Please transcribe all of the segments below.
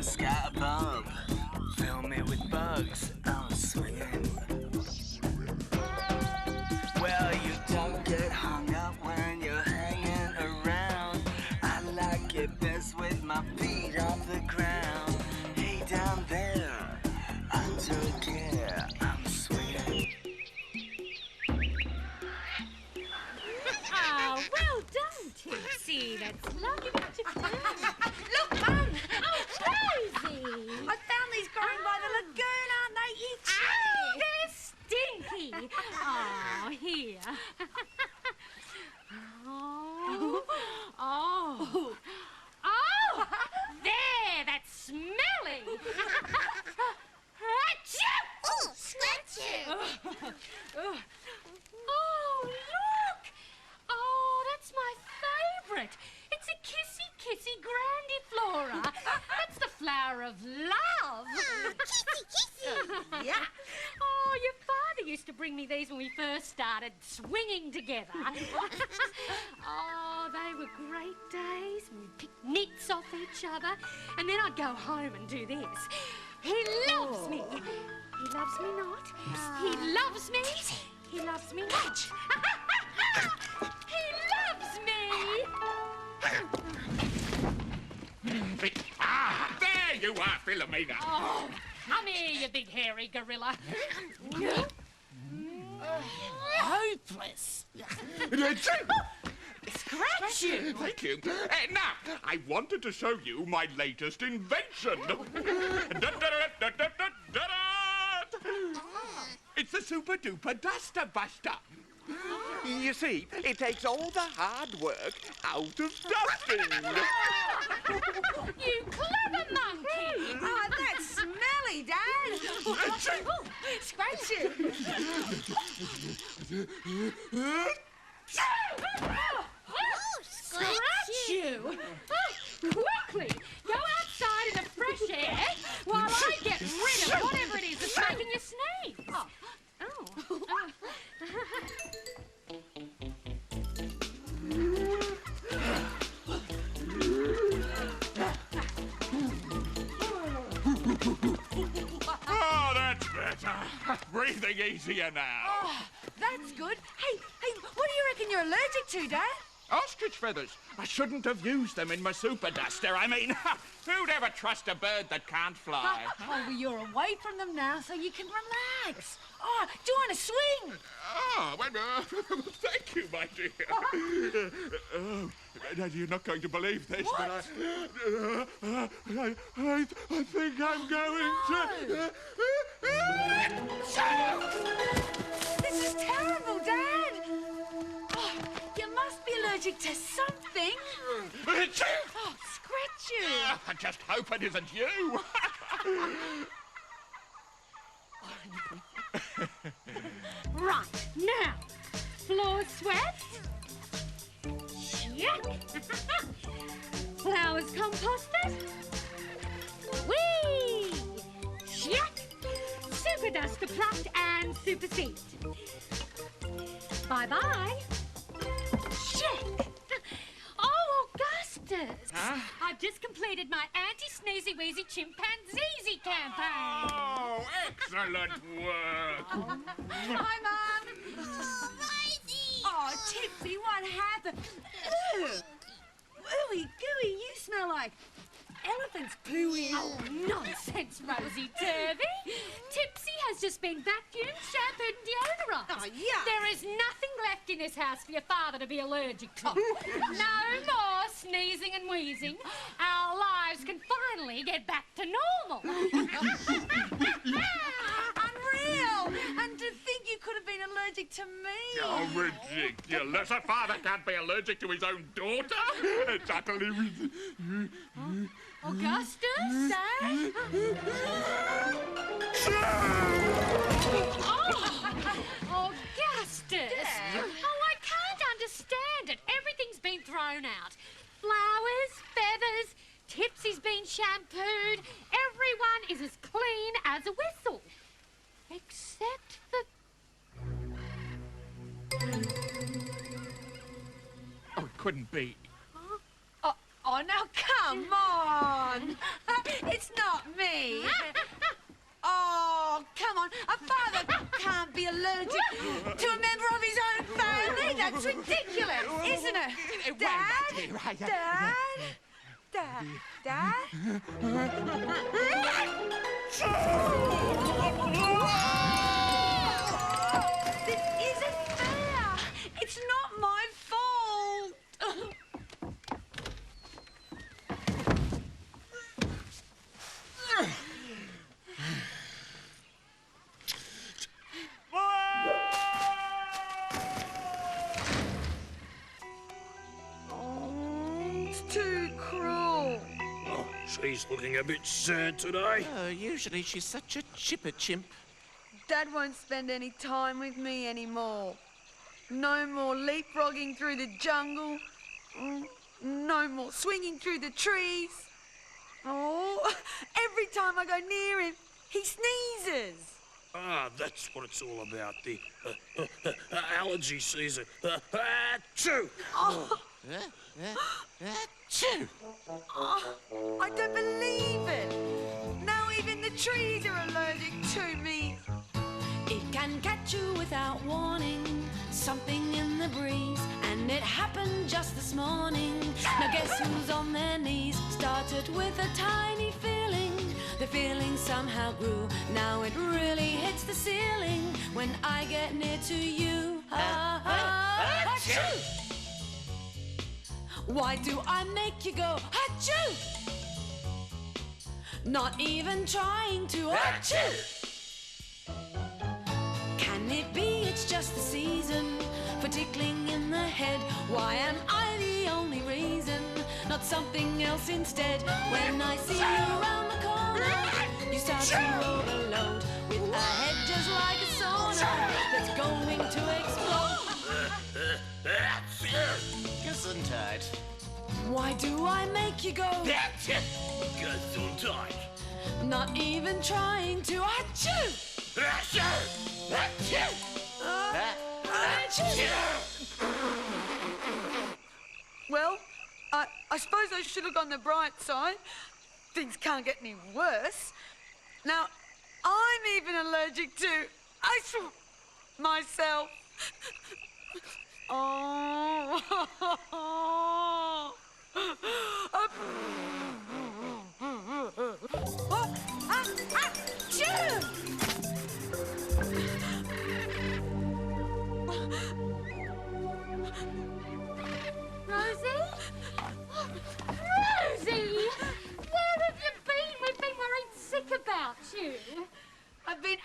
the sky above. Fill me with bugs, I'm swinging. Well, you don't get hung up when you're hanging around. I like it best with my feet off the ground. Hey, down there, under care, I'm swinging. Oh, well done, Tipsy. That's lovely what you've done. Look, Mum! Oh, Rosie! I found these growing by the lagoon, aren't they itchy? Oh, they're stinky. Oh, here. Oh. Oh. Oh, there, that's smelly. Achoo! Oh, scratch you! Oh, look! Oh, that's my favourite. It's a kissy grandiflora. That's the flower of love. Kissy! Yeah. Oh, your father used to bring me these when we first started swinging together. Oh, they were great days. We'd pick nits off each other, and then I'd go home and do this. He loves me. He loves me not. He loves me. He loves me not. He loves me. Ah, there you are, Philomena. Oh, come here, you big hairy gorilla. Hopeless. Scratch you! Thank you. Now, I wanted to show you my latest invention. It's the Super Duper Duster Buster. You see, it takes all the hard work out of dusting. You clever monkey. Oh, that's smelly, Dad! Scratch you! Scratch you! Quickly, go outside in the fresh air while I get rid of whatever it is that's making you sneeze. Oh. Oh, that's better. Breathing easier now. Oh, that's good. Hey, what do you reckon you're allergic to, Dad? Ostrich feathers. I shouldn't have used them in my super duster. I mean, who'd ever trust a bird that can't fly? Oh, well, you're away from them now, so you can relax. Oh, do you want to swing? Oh, well, thank you, my dear. You're not going to believe this, What? but I think I'm going to... This is terrible, Dad. Oh, you must be allergic to something. Oh, scratch you. I just hope it isn't you. Right, now, floor swept. Check. Flowers composted. Whee! Check. Super duster plucked and super seeded. Bye-bye. Check. Oh, Augustus. Huh? I've just completed my anti-sneezy-wheezy chimpanzee campaign. Oh, excellent work. Hi, Mum. Oh, Rosie! Oh, Tipsy, what happened? Ew. Ooey gooey, you smell like elephant's pooey. Oh, nonsense, Rosie Turvey. Tipsy has just been vacuumed, shampooed and deodorised. Oh, yeah. There is nothing left in this house for your father to be allergic to. No more sneezing and wheezing. Our lives can finally get back to normal. Unreal! And to think you could have been allergic to me. Oh, ridiculous. A father can't be allergic to his own daughter. It's utterly Augustus, Dad? Augustus! Oh, I can't understand it. Everything's been thrown out. Flowers, feathers, Tipsy's been shampooed. Everyone is as clean as a whistle. Except the... Oh, it couldn't be. Oh, now come on. It's not me. Oh, come on. A father can't be allergic to a member of his own family. That's ridiculous, isn't it? Dad? Dad? This isn't fair. It's not my fault. It's too cruel. Oh, she's looking a bit sad today. Usually she's such a chipper chimp. Dad won't spend any time with me anymore. No more leapfrogging through the jungle. No more swinging through the trees. Oh, every time I go near him, he sneezes. Ah, that's what it's all about, the allergy season. Achoo! Oh, Achoo! I don't believe it. Now even the trees are allergic to me. It can catch you without warning, something in the breeze, and it happened just this morning. Now guess who's on their knees? Started with a tiny feeling, the feeling somehow grew. Now it really hits the ceiling when I get near to you. Achoo! Why do I make you go achoo? Not even trying to achoo. Can it be it's just the season for tickling in the head? Why am I the only reason? Not something else instead. When I see you around the corner, you start to overload with a head just like a sauna that's going to explode. Gesundheit. Why do I make you go? That's it! Gesundheit! Not even trying to achoo! Achoo! Achoo! Well, I suppose I should have gone the bright side. Things can't get any worse. Now, I'm even allergic to myself. Oh. Rosie? Rosie! Where have you been? We've been worried sick about you. I've been...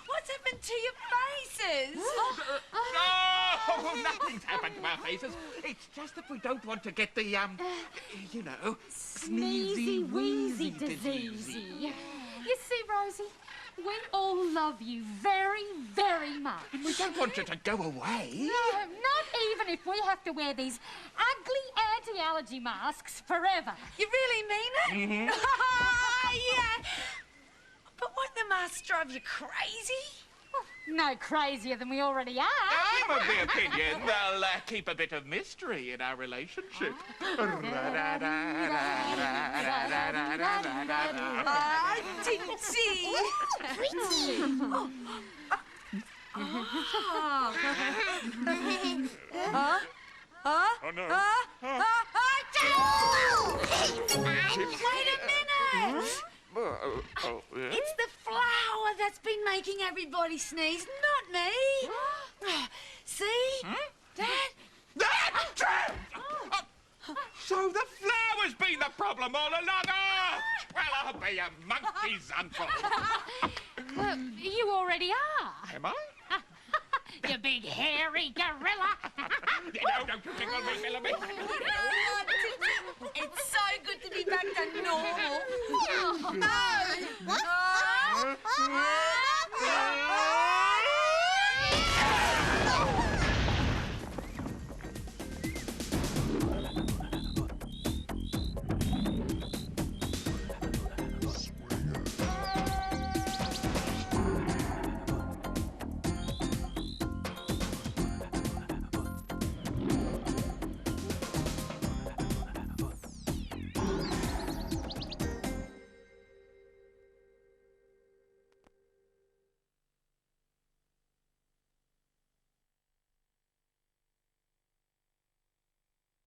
What's happened to your faces? Oh, nothing's happened to our faces. It's just that we don't want to get the, you know, Sneezy, wheezy, diseasey. You see, Rosie, we all love you very, very much. We don't want you to go away. No, not even if we have to wear these ugly anti-allergy masks forever. You really mean it? Mm-hmm. Yeah. But won't the masks drive you crazy? No crazier than we already are. I'm of the opinion they'll keep a bit of mystery in our relationship. Tinsy. Oh, no. Wait a minute! Yeah? It's the flower that's been making everybody sneeze, not me. See? Dad? So the flower's been the problem all along. Oh, well, I'll be a monkey's uncle. Well, you already are. Am I? You big hairy gorilla. No, don't you tickle me, Bellamy. It's so good to be back to normal. What?